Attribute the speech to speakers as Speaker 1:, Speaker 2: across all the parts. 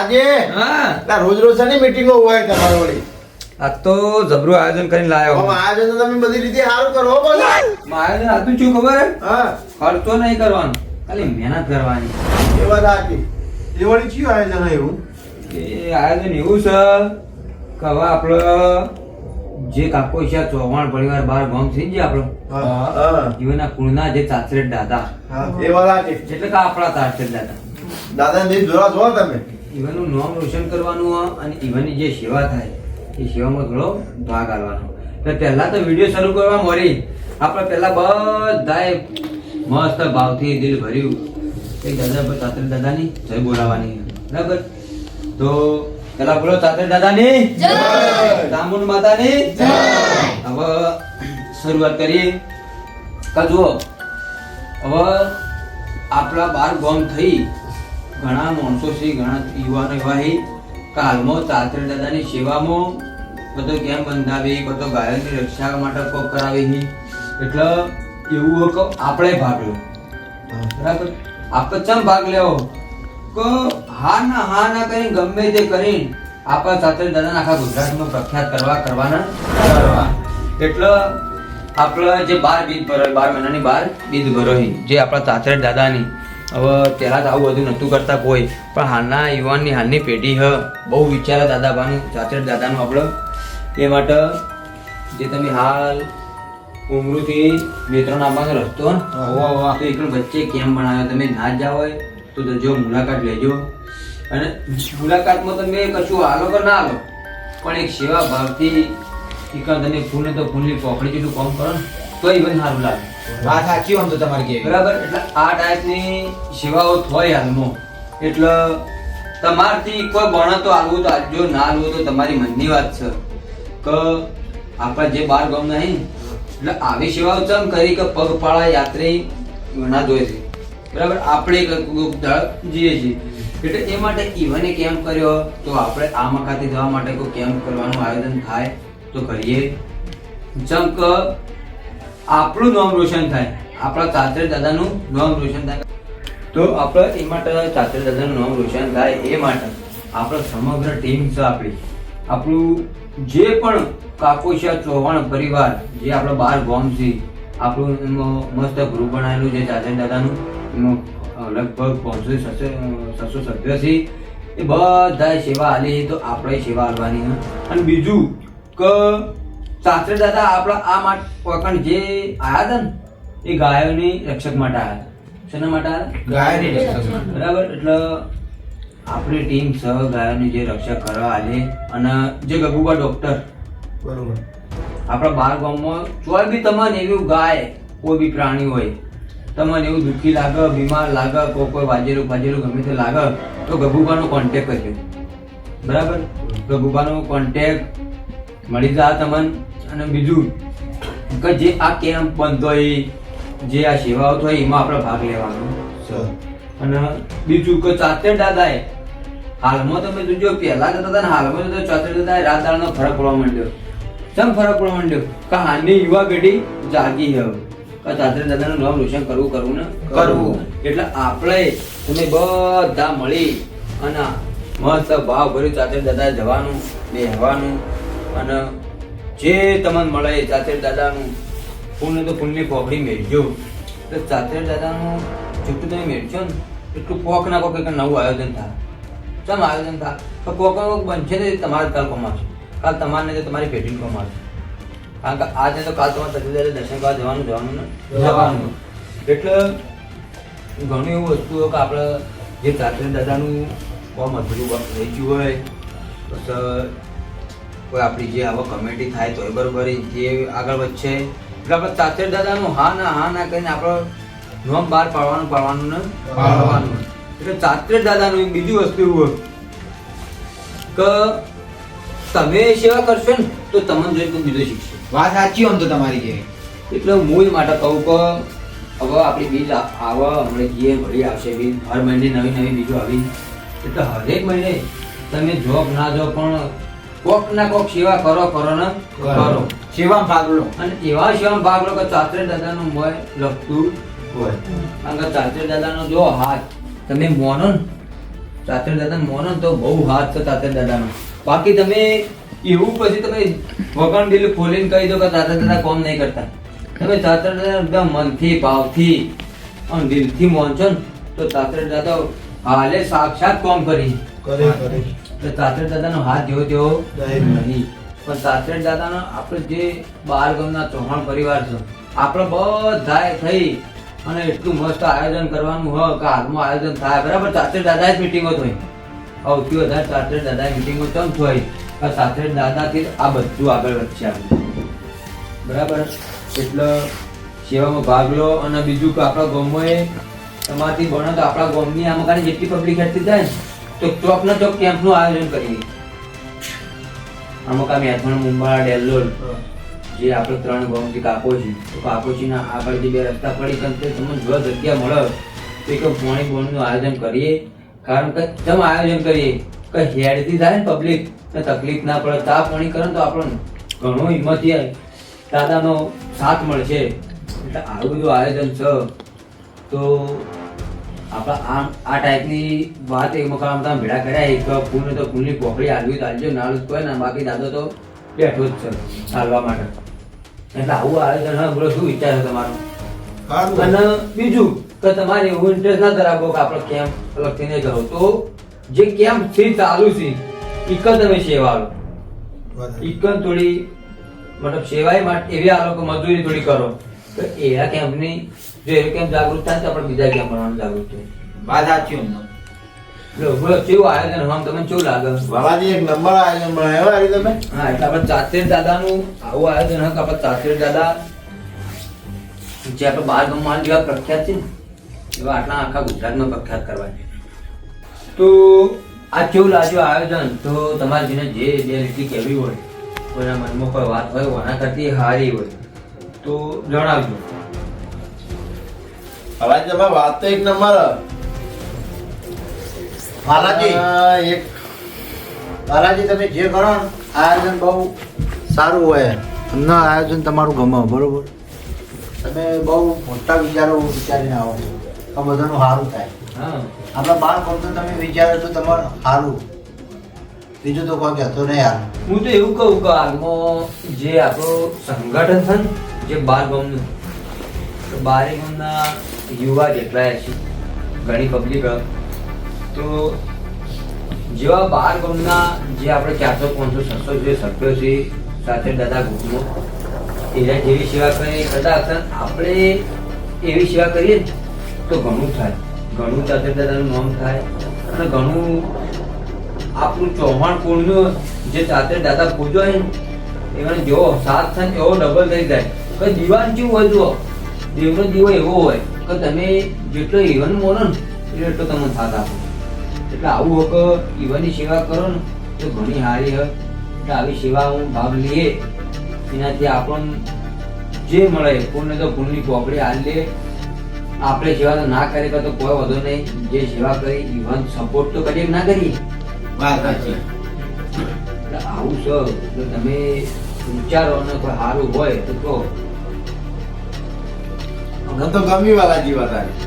Speaker 1: આજે
Speaker 2: હા
Speaker 1: રોજ રોજ છે મીટિંગો હોય તમારે વળી
Speaker 2: આ તો જબરું આયોજન કરીને લાયો
Speaker 1: હવે આયોજન તો તમે બધી રીતે સારું કરો હો બોલો
Speaker 2: આયોજન હતું શું ખબર હે?
Speaker 1: હા
Speaker 2: ખર્ચો નહીં કરવાનો ખાલી મહેનત કરવાની
Speaker 1: એ વાત સાચી એ વળી કયું આયોજન હોય એવું
Speaker 2: એ આયોજન એવું છે કે હવે આપણો જે કાકોશિયા ચૌહાણ પરિવાર બાર ગામ થઈ ગયા આપણો
Speaker 1: હા
Speaker 2: જીવનના કુળના જે ચાચરેટ દાદા
Speaker 1: હા એ વાત સાચી
Speaker 2: એટલે કે આપણા ચાચરેટ દાદા
Speaker 1: દાદા ને જોવા જો તમે
Speaker 2: ઈવનનું નામ રોશન કરવાનું હોય અને ઈવનની જે સેવા થાય એ સેવામાં થોડો ભાગ આલવાનો તો પહેલા તો વિડીયો શરૂ કરવા મળી આપણે પહેલા બધાએ મસ્ત ભાવથી દિલ ભર્યું એક દાદા પર ચાચરેટ દાદાની જય બોલાવાની બરાબર તો પેલા બોલો ચાચરેટ દાદાની
Speaker 3: જય
Speaker 2: ચામુંડ માતાની
Speaker 3: જય
Speaker 2: હવે શરૂઆત કરીએ કા જુઓ હવે આપણા 12 ગામ થઈ ઘણા માણસો છે ઘણા યુવાનો એવા છે કે હાલમાં ચાચરેટ દાદાની સેવામાં બધો કેમ બંધાવી બધો ગાયોની રક્ષા માટે કોક કરાવી છે એટલે એવું હોય કે આપણે ભાગ લો બરાબર આપણે ચમ ભાગ લેવો કે હા ના કરીને ગમે તે કરીને આપણા ચાચરેટ દાદાના આખા ગુજરાતમાં પ્રખ્યાત કરવાના એટલે આપણે જે 12 બીજ ભરો 12 મહિનાની 12 બીજ ભરો જે આપણા ચાચરેટ દાદાની હવે પહેલા તો આવું બધું નહોતું કરતા કોઈ પણ હાલના યુવાનની હાલની પેઢી બહુ વિચારે દાદાબાનું ચાચરેટ દાદાનું આપણે એ માટે જે તમે હાલ ઉમરુથી મેત્રણ આવવાનો રસ્તો ને તો એક વચ્ચે કેમ બનાવ્યો તમે ના જ જાવ હોય તો જો મુલાકાત લેજો અને મુલાકાતમાં તમે કશું હાલો કે ના હાલો પણ એક સેવા ભાવથી તમે ફૂલને તો ફૂલની પોખડી જેટલું કામ કરો ને તો even સારું લાગે
Speaker 4: વાત સાચી આમ તો તમારી કેવી
Speaker 2: બરાબર એટલે આ ટાઈપની સેવાઓ થાય હાલમાં એટલે તમારથી કોઈ બને તો હાલવું તો આલજો ના હાલવું તો તમારી મનની વાત છે કે આપણા જે 12 ગામ નહીં એટલે આવી સેવાઓ ચમ કરી કે પગપાળા યાત્રી ઘણા જોઈ છે બરાબર આપણે જઈએ છીએ એટલે એ માટે ઈવને કેમ્પ કર્યો તો આપણે આ મકાથી જવા માટે કોઈ કેમ્પ કરવાનું આયોજન થાય તો કરીએ જેમ કે આપણું નામ રોશન થાય આપણા ચાચરેટ દાદાનું નામ રોશન થાય તો આપણે એ માટે ચાચરેટ દાદાનું નામ રોશન થાય એ માટે આપણે સમગ્ર ટીમ છે આપણું જે પણ કાકોશિયા ચૌહાણ પરિવાર જે આપણા 12 ગામ છે આપણું એમાં મસ્ત ગ્રુપ બનાવેલું છે ચાચરેટ દાદાનું એમાં લગભગ 500-600 સભ્યો છે એ બધા સેવા આલી તો આપણે સેવા આલવાની અને બીજું કે ચાચરેટ દાદા આપણા આ માટે જે આયા હતા ને એ ગાયોની રક્ષક માટે આયા હતા શેના માટે આયા
Speaker 4: ગાયની રક્ષક
Speaker 2: બરાબર એટલે આપણી ટીમ સહ ગાયોની જે રક્ષક કરવા આલે અને જે ગગુબા ડોક્ટર
Speaker 1: બરોબર
Speaker 2: આપણા 12 ગામમાં કોઈ બી તમને એવી ગાય કોઈ બી પ્રાણી હોય તમને એવું દુઃખી લાગે બીમાર લાગે કોઈ વાજેલું ગમે તે લાગે તો ગગુબાનો કોન્ટેક્ટ કરજો બરાબર ગગુબાનો કોન્ટેક્ટ મળી જાય તમને અને બીજું કે જે આ કેમ્પ બનતો હોય જે આ સેવાઓ થાય એમાં આપણે ભાગ લેવાનો અને બીજું કે ચાચરેટ દાદાએ હાલમાં તમે જોજો પહેલા જતા હતા ને હાલમાં તો ચાચરેટ દાદાએ રાત દાડાનો ફરક પડવા માંડ્યો કેમ ફરક પડવા માંડ્યો કે હાલની યુવા પેઢી જાગી હવે કે ચાચરેટ દાદાનું નામ રોશન કરવું ને કરવું એટલે આપણે તમે બધા મળી અને મસ્ત ભાવ ભર્યું ચાચરેટ દાદા જવાનું બેહવાનું અને જે તમને મળે ચાચરેટ દાદાનું ફૂલને તો ફૂલની પોખડી મેળજો તો ચાચરેટ દાદાનું જેટલું તમે મેળજો ને એટલું કોક ના કોક એક નવું આયોજન થાય ચમ આયોજન થાય તો કોક બનશે ને તમારે કાલ કમાશે કાલ તમારને તો તમારી પેઢીને કમાશે કારણ કે આજે તો કાલ તમારે ચાચરેટ દાદા દર્શન કરવા જવાનું ને જવાનું એટલે ઘણી એવી વસ્તુઓ કે આપણે જે ચાચરેટ દાદાનું કોમ અધૂરું રહી ગયું હોય પછી કોઈ આપણી જે આવા કમેટી થાય તો એ બરોબર જે આગળ વધશે એટલે આપણે ચાચરેટ દાદાનું હા ના કહીને આપણે નામ બહાર પાડવાનું ને પાડવાનું એટલે ચાચરેટ દાદાનું એક બીજી વસ્તુ એવું કે તમે સેવા કરશો ને તો તમને જોઈ કોઈ બીજો શીખશે
Speaker 4: વાત સાચી આમ તો તમારી કેવી
Speaker 2: એટલે હું એ માટે કહું કે હવે આપણી બીજ આવે હમણાં જે વળી આવશે બીજ હર મહિને નવી બીજો આવી એટલે હરેક મહિને તમે જોબ ના જો પણ કોક ના કોક સેવા કરો ને કરો
Speaker 4: સેવામાં ભાગ લો
Speaker 2: અને એવા સેવામાં ભાગ લો કે ચાચરેટ દાદાનું મોય લગતું હોય કારણ કે ચાચરેટ દાદાનો જો હાથ તમે મોનો ને ચાચર દાદા મોનો ને તો બહુ હાથ છે ચાચર દાદાનો. બાકી તમે એવું પછી તમે વગણ દિલ ખોલીને કહી દો કે ચાચર દાદા કોમ નહીં કરતા. તમે ચાચર દાદા એકદમ મનથી ભાવથી અને દિલથી મોનશો ને તો ચાચર દાદા હાલે સાક્ષાત કોમ કરી.
Speaker 1: કરે
Speaker 2: તો ચાચર દાદાનો હાથ જેવો તેવો નહીં. પણ ચાચર દાદાનો આપણે જે બાર ગામના ચૌહાણ પરિવાર છે આપણે બધાએ થઈ અને એટલું મસ્ત આયોજન કરવાનું હોય કે હાલમાં આયોજન થાય બરાબર. ચાચર દાદા જ મિટિંગો થાય. સૌથી વધારે ચાચર દાદા મિટિંગો ચમ થાય કે ચાચર દાદાથી જ આ બધું આગળ વધશે આપણું. બરાબર. એટલે સેવામાં ભાગ લો. અને બીજું કે આપણા ગામમાં તમારાથી ભણો તો આપણા ગામની આમાં કાંઈ જેટલી પબ્લિક હેઠી થાય ને તો ચોક ના ચોક કેમ્પનું આયોજન કરીએ. આમાં કાંઈ મેથણ મુંબા ડેલ્લોલ જે આપણે 3 ગામથી કાપોછી તો કાપોછીના આગળ જે 2 રસ્તા પડી તે તમને જો જગ્યા મળે તો એક પોણી બોણીનું આયોજન કરીએ. કારણ કે જેમ આયોજન કરીએ કે હેડથી થાય ને પબ્લિક ને તકલીફ ના પડે ચા પાણી કરે તો આપણને ઘણો હિંમત દાદાનો સાથ મળશે. એટલે આવું બધું આયોજન છે. તો આપણા આ ટાઈપની વાત એક મકાન તમે ભેળા કર્યા. એક ફૂલ તો ફૂલની પોખડી હાલવી તો હાલજો ના હાલવું કોઈ ના. બાકી દાદો તો બેઠો જ છે હાલવા માટે. એટલે આવું આયોજન હા બોલો શું વિચાર છે તમારો? અને બીજું કે તમારે એવું ઇન્ટરેસ્ટ ના ધરાવો કે આપણે કેમ્પ અલગથી નહીં કરો તો જે કેમ્પ છે ચાલુ છે એક તમે સેવા લો. એક થોડી મતલબ સેવાય માટે એવી આ લોકો મજૂરી થોડી કરો તો એવા કેમ્પની જો એ કેમ્પ જાગૃત થાય તો આપણે બીજા કેમ્પ બનાવવાનું જાગૃત થાય.
Speaker 4: વાત સાચી અમને.
Speaker 2: બોલો કેવું આયોજન હમ તમને કેવું લાગે?
Speaker 1: બાબાજી એક નંબર આયોજન બનાવ્યો આ રીતે તમે.
Speaker 2: હા એટલે આપણે ચાચર દાદાનું આવું આયોજન હક આપણે ચાચર દાદા જે આપણે 12 ગામમાં જેવા પ્રખ્યાત છે ને એવા આટલા આખા ગુજરાતમાં પ્રખ્યાત કરવા છે. તો આ કેવું લાગ્યું આયોજન? તો તમારે જેને જે બે રીતની કહેવી હોય કોઈના મનમાં કોઈ વાત હોય ઓના કરતી હારી હોય તો જણાવજો.
Speaker 1: બાબાજી તમારી વાત તો એક નંબર.
Speaker 3: બાલાજી બાલાજી તમે જે કરો ને આયોજન બહુ સારું હોય એમનું આયોજન તમારું ગમે બરોબર. તમે બહુ મોટા વિચારો વિચારીને આવો છો તો બધાનું સારું થાય.
Speaker 2: હા
Speaker 3: આપણા બાર કોમ તો તમે વિચારો તો તમારું સારું. બીજું તો કોઈ કહેતો નહીં યાર.
Speaker 2: હું તો એવું કહું કે હાલમાં જે આપણું સંગઠન છે ને જે 12 ગામનું તો 12 ગામના યુવા જેટલા છે ઘણી પબ્લિક તો જેવા 12 ગામના જે આપણે 400 500 600 જે સભ્યો છે સાથે દાદા ગ્રુપમાં એના જેવી સેવા કરીએ કદાચ આપણે એવી સેવા કરીએ ને તો ઘણું થાય. ઘણું સાથે દાદાનું નામ થાય અને ઘણું આપણું ચૌહાણ કુળનું જે ચાચર દાદા પૂજો હોય ને એવાનો જેવો સાથ થાય એવો ડબલ થઈ જાય. કે દીવાન કેવું હોય જુઓ દેવનો દીવો એવો હોય કે તમે જેટલો ઈવન મોનો ને એટલો તમને સાથ આપો. એટલે આવું હોય કે ઈવનની સેવા કરો ને તો ઘણી સારી હોય. એટલે આવી સેવા હું ભાગ લઈએ એનાથી આપણને જે મળે પુણ્ય તો પુણ્યની પોકડી હાલ લે. આપણે સેવા તો ના કરીએ તો કોઈ વધુ નહીં. જે સેવા કરી ઈવન સપોર્ટ તો કરીએ ના કરીએ.
Speaker 4: વાત સાચી.
Speaker 2: એટલે આવું છે. એટલે તમે વિચારો અને કોઈ સારું હોય તો કહો.
Speaker 1: મને તો ગમી બાલાજી વાત આવી.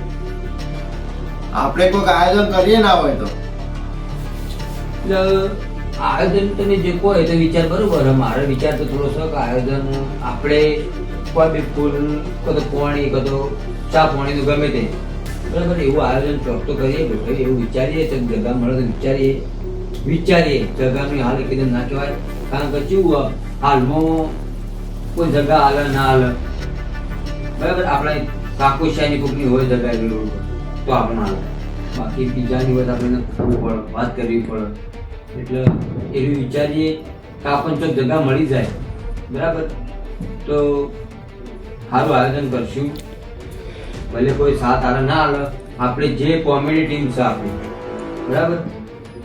Speaker 1: આપણે કોઈક આયોજન કરીએ ના હોય તો
Speaker 2: એટલે આયોજન તમે જે કહો એ તો વિચાર બરોબર. મારો વિચાર તો થોડો છે કે આયોજન આપણે કોઈ બી ફૂલ કદો પાણી કદો ચા પાણીનું ગમે તે બરાબર એવું આયોજન ચોક તો કરીએ. એવું વિચારીએ તો જગા મળે તો વિચારીએ જગાની હાલ એકદમ ના કહેવાય. કારણ કે કેવું હાલમાં કોઈ જગા હાલે ના હાલે બરાબર. આપણે કાકોશાની કોકની હોય જગા એવી તો આપણે હાલે. બાકી બીજાની વાત આપણે કરવું પડે વાત કરવી પડે. એટલે એવું વિચારીએ કે આપણને જો જગા મળી જાય બરાબર તો સારું આયોજન કરશું. ભલે કોઈ સાથ હાલે ના હાલે આપણે જે કોમેડી ટીમ છે આપણી બરાબર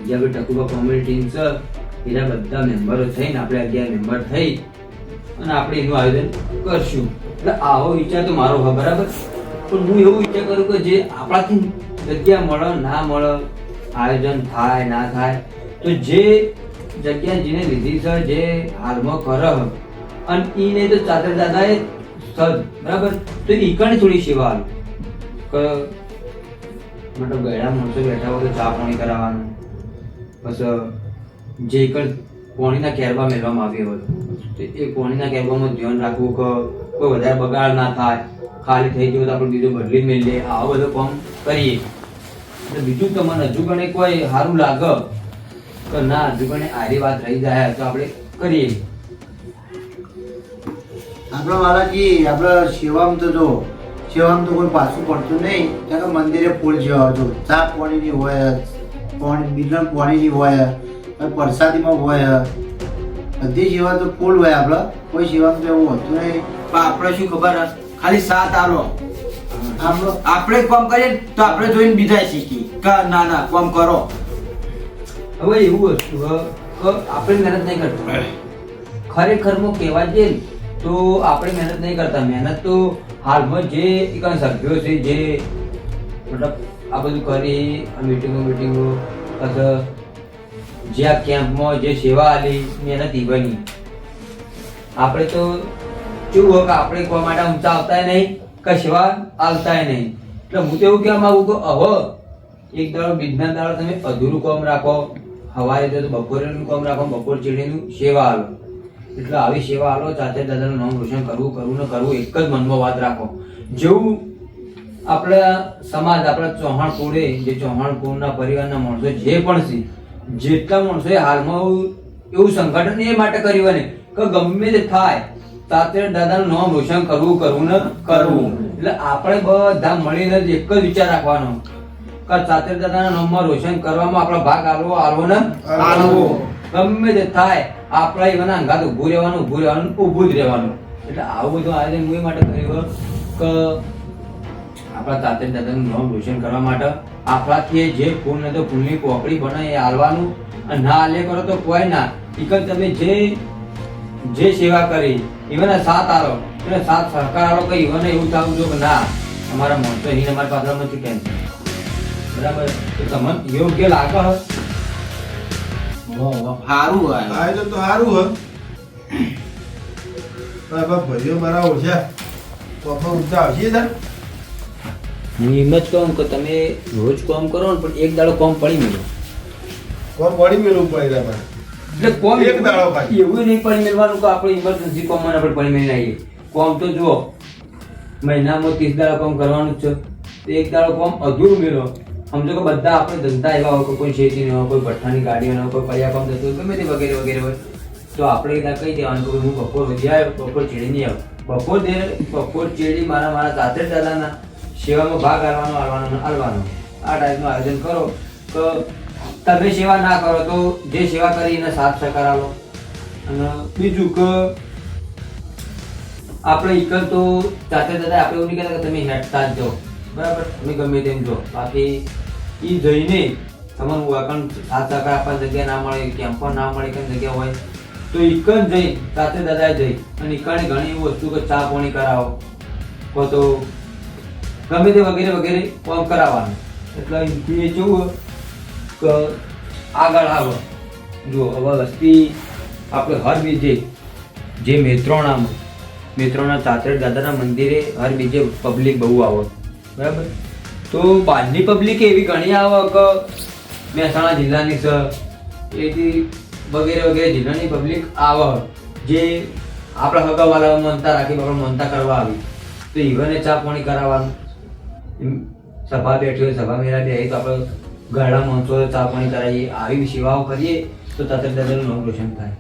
Speaker 2: જે આપણે ટકુબા કોમેડી ટીમ છે એના બધા મેમ્બરો થઈને આપણે 11 મેમ્બર થઈ અને આપણે એનું આયોજન કરશું. એટલે આવો વિચાર તો મારો હોય બરાબર. પણ હું એવું વિચાર કરું કે જે આપણાથી જગ્યા મળે ના મળે આયોજન થાય ના થાય તો જે જગ્યા જેને લીધી છે જે હાલમાં કરે અને ઈ નહીં તો ચાચર દાદાએ બરાબર તો ઈ કણ થોડી સેવા હાલ મતલબ ગયડા માણસો બેઠા હોય તો ચા પાણી કરાવવાનું, પછી જે કણ પાણીના કેરબા મેળવામાં આવ્યો હોય તો એ પાણીના કેરબામાં ધ્યાન રાખવું કે કોઈ વધારે બગાડ ના થાય, ખાલી થઈ ગયું તો આપણે બીજું બદલી જ મેળવીએ, આવો બધો કામ કરીએ. એટલે બીજું તમને હજુ કણે કોઈ સારું લાગે કે ના હજુ કણે આરી વાત રહી જાય તો આપણે કરીએ.
Speaker 3: આપણે વાલાજી આપણે સેવામાં તો જો સેવામાં તો કોઈ પાછું પડતું નહીં, કારણ કે મંદિરે ફૂલ જેવા જો ચા પાણીની હોય, બીજું પાણીની હોય, પ્રસાદીમાં હોય, બધી સેવા તો ફૂલ હોય. આપણે કોઈ સેવામાં તો એવું હોતું નહીં.
Speaker 4: પણ આપણે શું ખબર હે? ખાલી સાથ આલો.
Speaker 3: આપણો
Speaker 4: આપણે કામ કરીએ ને તો આપણે જોઈને બીજા શીખી કે ના ના કામ કરો.
Speaker 2: હવે એવું વસ્તુ કે આપણે મહેનત નહીં કરતા, ખરેખરમાં કહેવા જઈએ ને તો આપણે મહેનત નહીં કરતા. મહેનત તો હાલમાં જે એકાદ સભ્યો છે જે મતલબ આ બધું કરી મીટિંગો અથવા જે આ કેમ્પમાં જે સેવા આલી મહેનત ઈ બની. આપણે તો કેવું હોય કે આપણે કોઈ માટે ઊંચા આવતા નહીં કે સેવા આવતા નહીં. એટલે હું તો એવું કહેવા માંગુ કે હવે એક દાડો બીજના દાડો તમે અધૂરું કામ રાખો, સવારે જો તો બપોરેનું કામ રાખો, બપોર ચીડીનું સેવા આલો. એટલે આવી સેવા આલો, ચાચા દાદાનું નામ રોશન કરવું ને કરવું એક જ મનમાં વાત રાખો. જેવું આપણા સમાજ, આપણા ચૌહાણ કુળે જે ચૌહાણ કુળના પરિવારના માણસો જે પણ છે, જેટલા માણસોએ હાલમાં એવું સંગઠન એ માટે કર્યું ને કે ગમે તે થાય ચાચા દાદાનું નામ રોશન કરવું ને કરવું. એટલે આપણે બધા મળીને જ એક જ વિચાર રાખવાનો કે ચાચા દાદાના નામમાં રોશન કરવામાં આપણો ભાગ આલવો ને આલવો. ગમે તે થાય આપણે એવાના અંગાત ઊભું રહેવાનું જ રહેવાનું. એટલે આવું બધું આયોજન હું એ માટે કર્યું કે આપણા ચાચા દાદાનું નામ રોશન કરવા માટે આપણાથી જે ફૂલ ને તો ફૂલની પોકળી બને એ આલવાનું, અને ના આલે કરો તો કોઈ ના. તમે જે સેવા કરી એવાના સાથ આલો, એટલે સાથ સહકાર આલો કે એવાને એવું થવું જો કે ના અમારા માણસો અહીં અમારા પાછળ નથી કેમ. બરાબર? તો તમને યોગ્ય લાગે હે?
Speaker 4: સારું હોય.
Speaker 5: આયોજન તો સારું હોય. ભાઈઓ મારા ઓછા કોપા ઊંચા આવશે તાર.
Speaker 2: હું એમ જ કહું કે તમે રોજ કામ કરો ને પણ એક દાડો કામ પડી મેળવો.
Speaker 5: કોણ પડી મેળવું પડે તમારે.
Speaker 2: એટલે કોમ
Speaker 5: એક દાડો પાછી.
Speaker 2: એવું નહીં પડી મેળવાનું કે આપણે ઇમરજન્સી કોમ આપણે પડી મેળવી આવીએ. કોમ તો જુઓ મહિનામાં 30 દાડા કામ કરવાનું જ છે. તો એક દાડો કામ અધૂરું મેળવો. સમજો કે બધા આપણે ધંધા એવા હોય, કોઈ શેતી ન હોય, કોઈ ભઠ્ઠાની ગાડીઓ ન હોય, કોઈ કયા કામ થતું હોય, ગમે તે વગેરે વગેરે હોય, તો આપણે ત્યાં કહી દેવાનું કે હું બપોર વધી આવ્યો, બપોર ચેડી નહીં આવ્યો. બપોર ચેડી મારા ચાચા દાદાના સેવામાં ભાગ આલવાનો. આ ટાઈપનું આયોજન કરો તો તમે સેવા ના કરો તો જે સેવા કરી એને સાથ સહકાર આલો. અને બીજું કે આપણે ઈકલ તો ચાચા દાદા આપણે એવું નહીં કહેતા કે તમે હેઠતા જ જાઓ, બરાબર? તમે ગમે તેમ જો, બાકી એ જઈને તમારું વાકણ સાથ સહકાર આપવાની જગ્યા ના મળે, કેમ્પ પણ ના મળે, કઈ જગ્યા હોય તો ઈકલ જઈ ચાચા દાદા જઈ અને ઈકલની ઘણી એવી વસ્તુ કે ચા પાણી કરાવો કો તો ગમે તે વગેરે વગેરે કામ કરાવવાનું. એટલે એ કેવું કે આગળ આવો. જો હવે વસ્તી આપણે હર બીજે જે મેત્રોના ચાચર દાદાના મંદિરે હર બીજે પબ્લિક બહુ આવે, બરાબર? તો બહારની પબ્લિક એવી ઘણી આવે કે મહેસાણા જિલ્લાની છે એથી વગેરે વગેરે જિલ્લાની પબ્લિક આવે જે આપણા હગાવાલા માનતા રાખી આપણે માનતા કરવા આવી તો ઈવને ચા પાણી કરાવવાનું. સભા બેઠી હોય, સભા મેળા બેસી તો આપણે ગાડા માણસો ચા પાણી કરાવીએ, આવી સેવાઓ કરીએ તો ચાચર દાદાનું નામ રોશન થાય.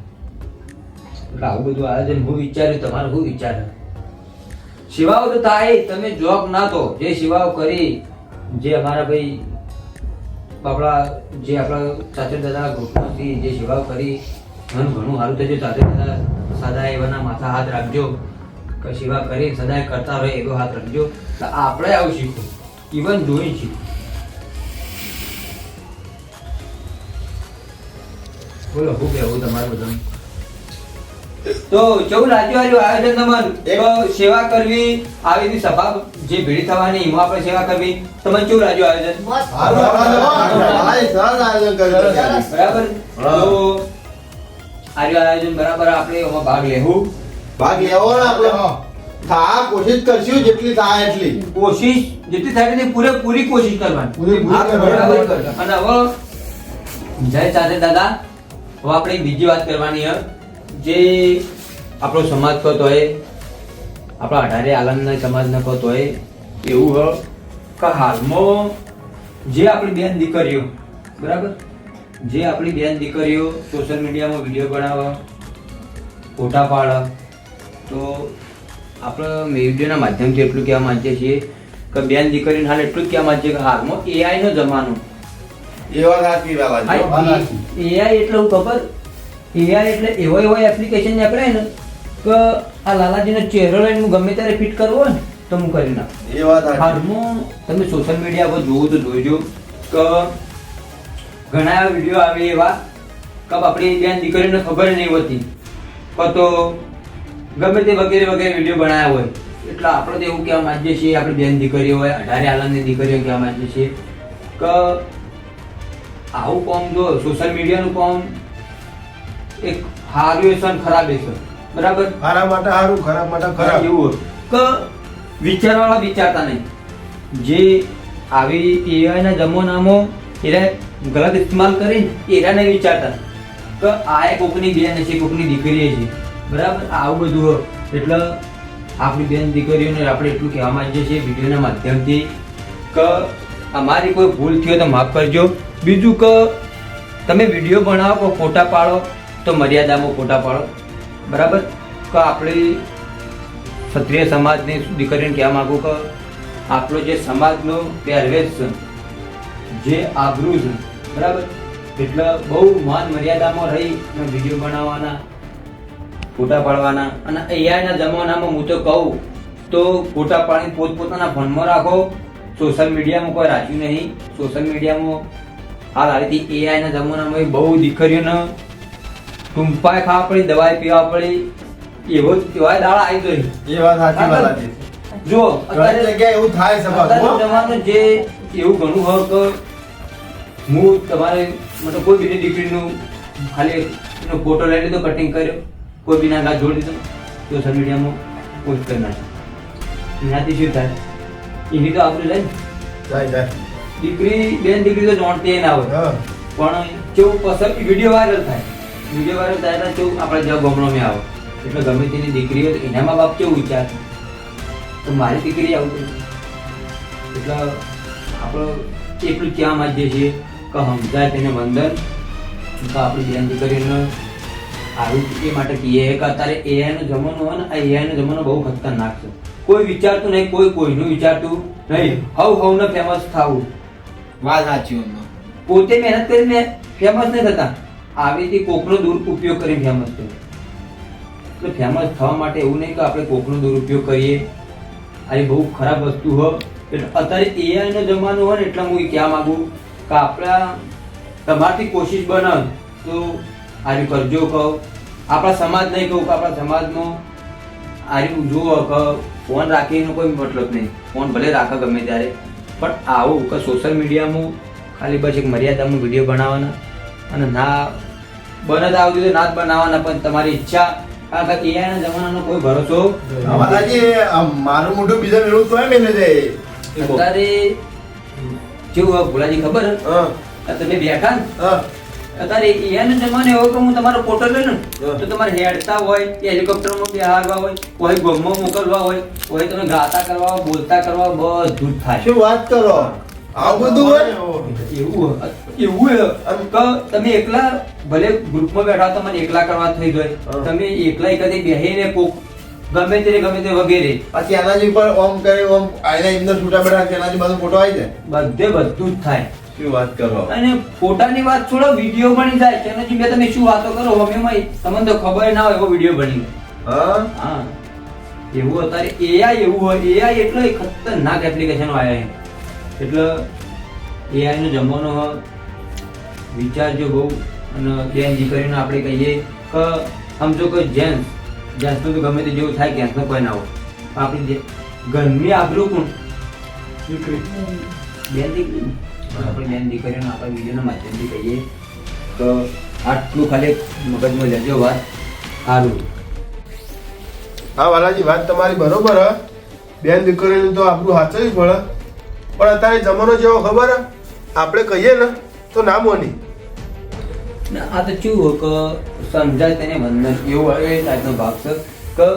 Speaker 2: એટલે આવું બધું આયોજન હું વિચાર્યું, તમારું શું વિચાર? સેવાઓ તો થાય, તમે જોબ ના તો જે સેવાઓ કરી, જે અમારા ભાઈ આપણા ચાચર દાદાના ગ્રુપમાંથી જે સેવાઓ કરી ઘણું સારું થયું. ચાચર દાદા સદાય એવાના માથા હાથ રાખજો કે સેવા કરી સદાય કરતા રહે એવો હાથ રાખજો. તો આપણે આવું શીખવું, ઇવન જોઈ શીખવું. બોલો શું કહેવું તમારે બધાનું? તો કેવું લાગ્યું આયોજન તમને? સેવા કરવી, આવી બધી સભા જે ભેળી થવાની એમાં આપણે સેવા કરવી, તમને કેવું લાગ્યું આયોજન? બરાબર? તો આયોજન બરાબર આપણે એમાં ભાગ લેવું.
Speaker 1: ભાગ લેવો ને આપણે. કોશિશ કરશું જેટલી થાય એટલી.
Speaker 2: કોશિશ જેટલી થાય એટલી પૂરેપૂરી કોશિશ કરવાની.
Speaker 5: પૂરેપૂરી
Speaker 2: હા,
Speaker 5: કરવાની.
Speaker 2: બરાબર. અને હવે જય સાથે દાદા, હવે આપણે એક બીજી વાત કરવાની છે. જે આપણો સમાજ કહતો હોય, આપણા અઢારે આલમના સમાજના કહતો હોય એવું હ કે હાલમાં જે આપણી બેન દીકરીઓ, બરાબર, જે આપણી બેન દીકરીઓ સોશિયલ મીડિયામાં વિડીયો બનાવે, ફોટા પાડે, તો આપણે વિડીયોના માધ્યમથી એટલું કહેવા માંગીએ છીએ કે બેન દીકરીને હાલ એટલું જ કહેવા માંગીએ કે હાલમાં AI નો જમાનો.
Speaker 1: એ વાત સાચી બાલાજી.
Speaker 2: AI એટલે હું ખબર, AI એટલે એવો એપ્લિકેશન નીકળે ને કે આ લાલાજીનો ચહેરો લઈને હું ગમે ત્યારે ફિટ કરવો હોય ને તો હું કરી નાખું.
Speaker 1: એ વાત સાચી.
Speaker 2: હાલમાં તમે સોશિયલ મીડિયા પર જોવું તો જોઈજો કે ઘણા એવા વિડીયો આવે એવા કે આપણી બેન દીકરીને ખબર નહીં હોતી કે તો ગમે તે વગેરે વગેરે વિડીયો બનાવ્યા હોય. એટલે આપણે તો એવું કહેવા માંગીએ છીએ, આપણી બેન દીકરીઓ હોય, અઢારે આલમની દીકરીઓ કહેવા માંગીએ છીએ કે આવું કામ જો સોશિયલ મીડિયાનું કામ એક સારું છે અને ખરાબ છે, બરાબર.
Speaker 5: સારા માટે સારું, ખરાબ માટે ખરાબ.
Speaker 2: એવું હોય કે વિચારવાળા વિચારતા નહીં. જે આવી AI ના જમાનામાં એરા ગલત ઇસ્તેમાલ કરીને એરા નહીં વિચારતા કે આ કોકની બેન છે, કોકની દીકરી છે, બરાબર. આવું બધું હોય. એટલે આપણી બેન દીકરીઓને આપણે એટલું કહેવા માંગીએ છીએ વિડીયોના માધ્યમથી કે અમારી કોઈ ભૂલ થઈ હોય તો માફ કરજો. બીજું કે તમે વિડીયો બનાવો કે ફોટા પાડો તો મર્યાદામાં ફોટા પાડો, બરાબર. કે આપણી ક્ષત્રિય સમાજની દીકરીને કહેવા માંગુ કે આપણો જે સમાજનો પહેરવેશ છે, જે આબરૂ છે, બરાબર, એટલે બહુ માન મર્યાદામાં રહી અને વિડીયો બનાવવાના, ફોટા પાડવાના. અને AIના જમાનામાં હું તો કહું તો ફોટા પાડીને પોતપોતાના ફોનમાં રાખો, સોશિયલ મીડિયામાં કોઈ રાખ્યું નહીં. સોશિયલ મીડિયામાં હાલ આ રીતે AIના જમાનામાં બહુ દીકરીઓને ટૂંપાય ખાવા પડી, દવાઈ પીવા પડી, એવો એવા દાડા આવી ગઈ.
Speaker 1: એ વાત સાચી બાલાજી.
Speaker 2: જો
Speaker 1: ઘણી જગ્યાએ એવું થાય છે
Speaker 2: અત્યારનો
Speaker 1: બાપુ.
Speaker 2: જમાનો જે એવું ઘણું હોય કે હું તમારે મતલબ કોઈ બીજી દીકરીનું ખાલી એનો ફોટો લઈ લીધો, કટિંગ કર્યો, કોઈ બી ના ગાત જોડી દીધો, સોશિયલ મીડિયામાં પોસ્ટ કરી નાખ્યો. એનાથી શું થાય? એની તો આપણે લઈને
Speaker 5: જાય.
Speaker 2: બેન દીકરી તો જોણતી ના હોય,
Speaker 5: હા.
Speaker 2: પણ કેવું પસંદ વિડીયો વાયરલ થાય. વિડીયો વાયરલ થાય એટલે કેવું આપણે જ્યાં ગામડામાં આવે એટલે ગમે તેની દીકરી હોય તો એના મા બાપ કેવું વિચાર તો મારી દીકરી આવું કરી. એટલે આપણે એટલું કહેવા માંગીએ છીએ કે સમજાય તેને વંદન. તો આપણી બેન દીકરીને આવું એ માટે કહીએ કે અત્યારે AI નો જમાનો હોય ને, આ AI નો જમાનો બહુ ખતરનાક છે. કોઈ વિચારતું નહીં, કોઈનું વિચારતું નહીં. હવને ફેમસ થવું.
Speaker 1: વાત સાચી એમાં.
Speaker 2: પોતે મહેનત કરીને ફેમસ નહીં થતા, આવી રીતે કોકનો દુરુપયોગ કરીને ફેમસ થયું. એટલે ફેમસ થવા માટે એવું નહીં કે આપણે કોકનો દુરુપયોગ કરીએ. આ બહુ ખરાબ વસ્તુ હોય. એટલે અત્યારે AI નો જમાનો હોય ને એટલે હું એ કહેવા માંગુ કે આપણા તમારથી કોશિશ બનાવ તો આર્યું કરજો. કહું આપણા સમાજ નહીં કહું કે આપણા સમાજમાં આર્યું જુઓ કે ફોન રાખીને કોઈ મતલબ નહીં. ફોન ભલે રાખે ગમે ત્યારે, પણ આવું કે સોશિયલ મીડિયામાં ખાલી બસ એક મર્યાદામાં વિડીયો બનાવવાના અને ના બને તો આવતી તો ના જ બનાવવાના, પણ તમારી ઈચ્છા. કારણ કે AI ના જમાનાનો કોઈ ભરોસો
Speaker 1: બાલાજી, મારું મોઢું બીજા મેળવું તો મેને જાય.
Speaker 2: અત્યારે કેવું હોય ભોલાજી ખબર હે?
Speaker 1: હા.
Speaker 2: આ તમે બેઠા ને
Speaker 1: હા.
Speaker 2: અત્યારે AI નો જમાનો એવો કે હું તમારો ફોટો લઈ લઉં તો તમારે હેડતા હોય કે હેલિકોપ્ટરમાં બેહારવા હોય, કોઈ ગોમમાં મોકલવા હોય, કોઈ તમે ગાતા કરવા હોય, બોલતા કરવા હોય, બધું જ થાય.
Speaker 1: શું વાત કરો? આવું બધું હોય?
Speaker 2: એવું હોય કે તમે એકલા ભલે ગ્રુપમાં બેઠા તો મને એકલા કરવા થઈ જાય, તમે એકલા કદી બેહીને કોક ગમે તે વગેરે
Speaker 1: પછી એનાજી પર ઓમ કરે, ઓમ આઈને અંદર છૂટા બેઠા છે, એનાજી બધું ફોટો આવી જાય.
Speaker 2: બધું જ થાય.
Speaker 1: શું વાત કરો?
Speaker 2: અને ફોટાની વાત છોડો, વિડીયો બની જાય કે એનાથી મેં તમે શું વાતો કરો હમેમાં તમને તો ખબર ના હોય એવો વિડીયો બની
Speaker 1: હા.
Speaker 2: હા એવું અત્યારે AI એવું હોય. AI એટલે ખતરનાક એપ્લિકેશનો આવ્યા છે. એટલે AI નો જમાનો હોય, વિચારજો બહુ. અને બેન દીકરીને આપણે કહીએ કે સમજો કે જેન્ટ્સનું તો ગમે તે જેવું થાય, ગેસનો કોઈ ના હોય, પણ આપણી ઘરની આબરૂ કોણ?
Speaker 5: દીકરી.
Speaker 2: બેન દીકરી. આપણી બેન દીકરીઓને આપણા વિડીયોના માધ્યમથી કહીએ તો આટલું ખાલી મગજમાં લેજો વાત. સારું.
Speaker 5: હા વાલાજી વાત તમારી બરોબર હ બેન દીકરીનું તો આપણું હાચવી પડે પણ અત્યારે જમાનો જેવો ખબર હે આપણે કહીએ ને તો ના મોની
Speaker 2: આ તો કેવું કે સમજાય તેને બંધન એવું એ ટાઈપનો ભાગ છે કે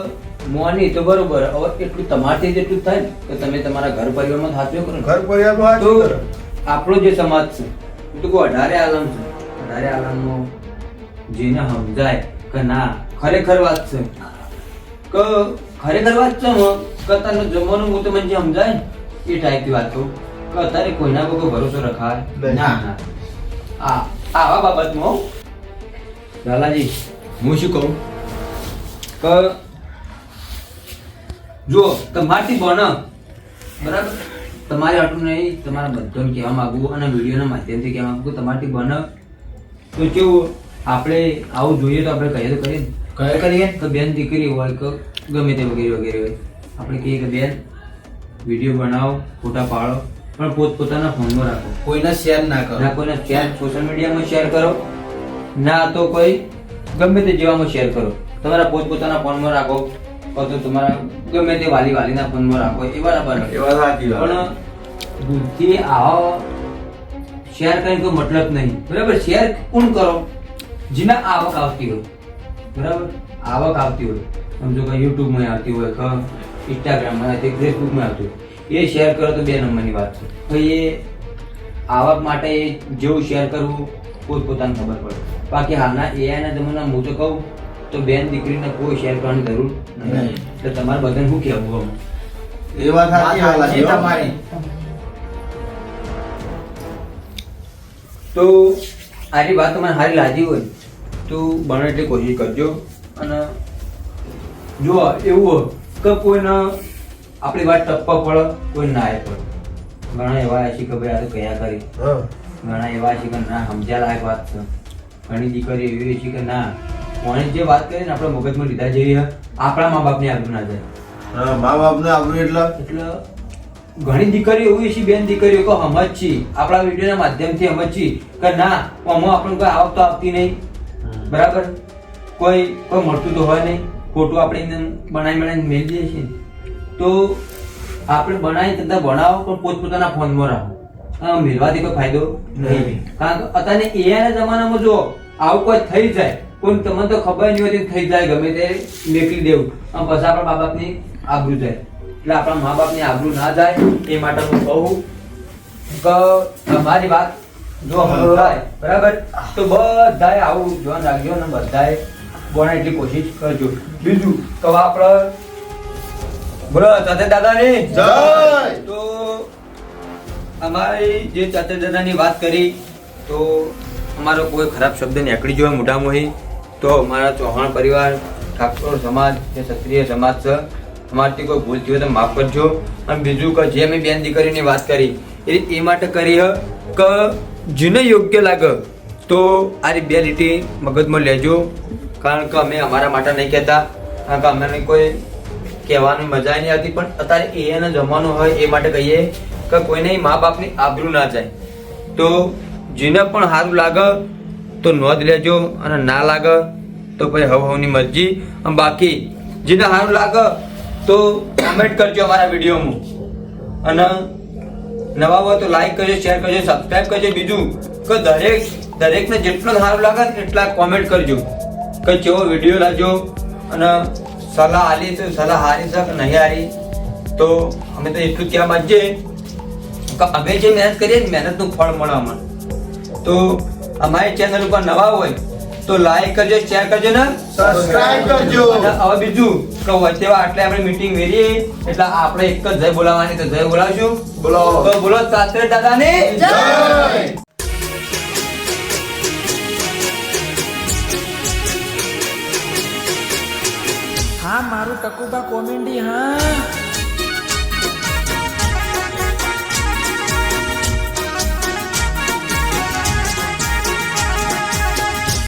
Speaker 2: મોની તો બરોબર હવે એટલું તમારથી જ એટલું જ થાય ને કે તમે તમારા ઘર પરિવારમાં સાચવ્યો કરો ને.
Speaker 5: ઘર પરિવારમાં
Speaker 2: તો
Speaker 5: હાચવી કરે.
Speaker 2: આપણો જે સમાજ છે એ તો કોઈ 18 આલમ છે 18 આલમમાં જેને સમજાય કે ના ખરેખર વાત છે કે ખરેખર વાત છે ને કે તારનો જમવાનું હું તમને જે સમજાય ને એ ટાઈપની વાત કહું કે અત્યારે કોઈના પર કોઈ ભરોસો રખાય
Speaker 5: નહીં.
Speaker 2: ના આવા બાબતમાં લાલાજી હું શું કહું કે જો તમારથી બને બરાબર તમારે આટલું નહીં તમારા બધાને કહેવા માંગુ અને વિડીયોના માધ્યમથી કહેવા માંગુ તમારથી બને તો કેવું આપણે આવું જોઈએ તો આપણે કહીએ તો કરીએ ને કરીએ કે બેન દીકરી હોય કે ગમે તે વગેરે વગેરે હોય આપણે કહીએ કે બેન વિડીયો બનાવો ફોટા પાડો પણ પોતપોતાના ફોનમાં રાખો
Speaker 4: કોઈને શેર ના કરો
Speaker 2: ના કોઈને શેર સોશિયલ મીડિયામાં શેર કરો ના તો કોઈ ગમે તે જેવામાં શેર કરો તમારા પોતપોતાના ફોનમાં રાખો તો તમારા ગમે તે વાલીના ફોનમાં રાખો એ બરાબર
Speaker 1: એ વાત સાચી વાત.
Speaker 2: પણ બુદ્ધિ આવો શેર કરીને કોઈ મતલબ નહીં બરાબર શેર કોણ કરો જેના આવક આવતી હોય બરાબર આવક આવતી હોય સમજો કે યુટ્યુબમાં આવતી હોય કે ઇન્સ્ટાગ્રામમાં આવતી ફેસબુકમાં આવતી હોય એ શેર કરો તો 2 નંબરની વાત છે તો એ આવક માટે જેવું શેર કરવું પોતપોતાને ખબર પડે બાકી હાલના એઆઈના જમાનામાં હું તો કહું તો બેન દીકરીને કોઈ શેર કરવાની જરૂર નહીં એટલે તમારે બધાને શું કહેવું હવે?
Speaker 1: એ વાત સાચી
Speaker 4: વાત
Speaker 1: વાલાજી,
Speaker 4: સાચી
Speaker 1: હો.
Speaker 4: તમારી.
Speaker 2: તો આરી વાત તમને સારી લાગી હોય તો બને એટલી કોશિશ કરજો અને જો એવું હોય કે કોઈને આપણી વાત ટપ્પા પડે કોઈ ના પડે ઘણા એવા છે કે ભાઈ આ તો કયા કરી
Speaker 5: હા
Speaker 2: ઘણા એવા છે કે ના સમજ્યા લાયક વાત છે ઘણી દીકરી એવી છે કે ના કોણે જે વાત કરી ને આપણે મગજમાં લીધા જેવી હોય, આપણા મા બાપની આબરૂ ના જાય
Speaker 1: હા, મા બાપને આબરૂ એટલે
Speaker 2: એટલે ઘણી દીકરીઓ એવી છે બેન દીકરીઓ કે સમજછી આપણા વિડીયોના માધ્યમથી સમજછી કે ના આમાં આપણને કોઈ આવક તો આપતી નહીં બરાબર કોઈ મળતું તો હોય નહીં ખોટું આપણે એને બનાવીને મેળ દઈએ છીએ તો આપણે બનાવી કરતા બનાવો પણ પોતપોતાના ફોનમાં રાખો મેળવાથી કોઈ ફાયદો નહીં કારણ કે અત્યારે એઆઈના જમાનામાં જો આવું કોઈ થઈ જાય કોઈ તમને તો ખબર નહીં હોતી થઈ જાય ગમે તે મેકલી દેવું અને પછી આપણા મા બાપની આબરૂ જાય એટલે આપણા મા બાપની આબરૂ ના જાય એ માટે હું કહું કે તમારી વાત જો સમજાય બરાબર તો બધાએ આવું ધ્યાન રાખજો અને બધાએ બને એટલી કોશિશ કરજો બીજું તો આપણે બોલો ચાચા દાદાની
Speaker 1: જય.
Speaker 2: તો અમારી જે ચાચા દાદાની વાત કરી તો અમારો કોઈ ખરાબ શબ્દ નીકળી ગયો હોય મોઢામાંથી તો અમારા ચૌહાણ પરિવાર ઠાકોર સમાજ જે ક્ષત્રિય સમાજ છે અમારથી કોઈ ભૂલ થઈ હોય તો માફ કરજો અને બીજું કે જે મેં બેન દીકરીની વાત કરી એ માટે કરી કે જેને યોગ્ય લાગે તો આ બે લીટી મગજમાં લેજો કારણ કે અમે અમારા માટે નહીં કહેતા કારણ કે અમને કોઈ કહેવાની મજા નહીં આવતી પણ અત્યારે એનો જમાનો હોય એ માટે કહીએ કે કોઈને મા બાપની આબરૂ ના જાય તો જેને પણ સારું લાગે તો નોંધ લેજો અને ના લાગે તો પછી હવની મરજી અને બાકી જેને સારું લાગે તો કમેન્ટ કરજો અમારા વિડીયોમાં અને નવા હોય તો લાઈક કરજો શેર કરજો સબસ્ક્રાઇબ કરજો બીજું કે દરેકને જેટલો સારું લાગે એટલા કોમેન્ટ કરજો કે કેવો વિડીયો લાગ્યો અને સલાહ આલી તો સલાહ હારી છે કે નહીં હારી તો અમે તો એટલું કહેવા માંગીએ કે અમે જે મહેનત કરીએ ને મહેનતનું ફળ મળે અમને તો અમારી ચેનલ ઉપર નવા હોય તો લાઈક કરજો શેર કરજો ને
Speaker 1: સબસ્ક્રાઇબ કરજો.
Speaker 2: અને હવે બીજું કે વચ્ચે આટલે આપણે મીટિંગ વેરીએ એટલે આપણે એક જ જય બોલાવવાની તો જય બોલાવશું
Speaker 1: બોલો.
Speaker 2: તો બોલો શાસ્ત્રી દાદાની
Speaker 1: જય.
Speaker 6: હા મારું ટકુબા કોમેડી હા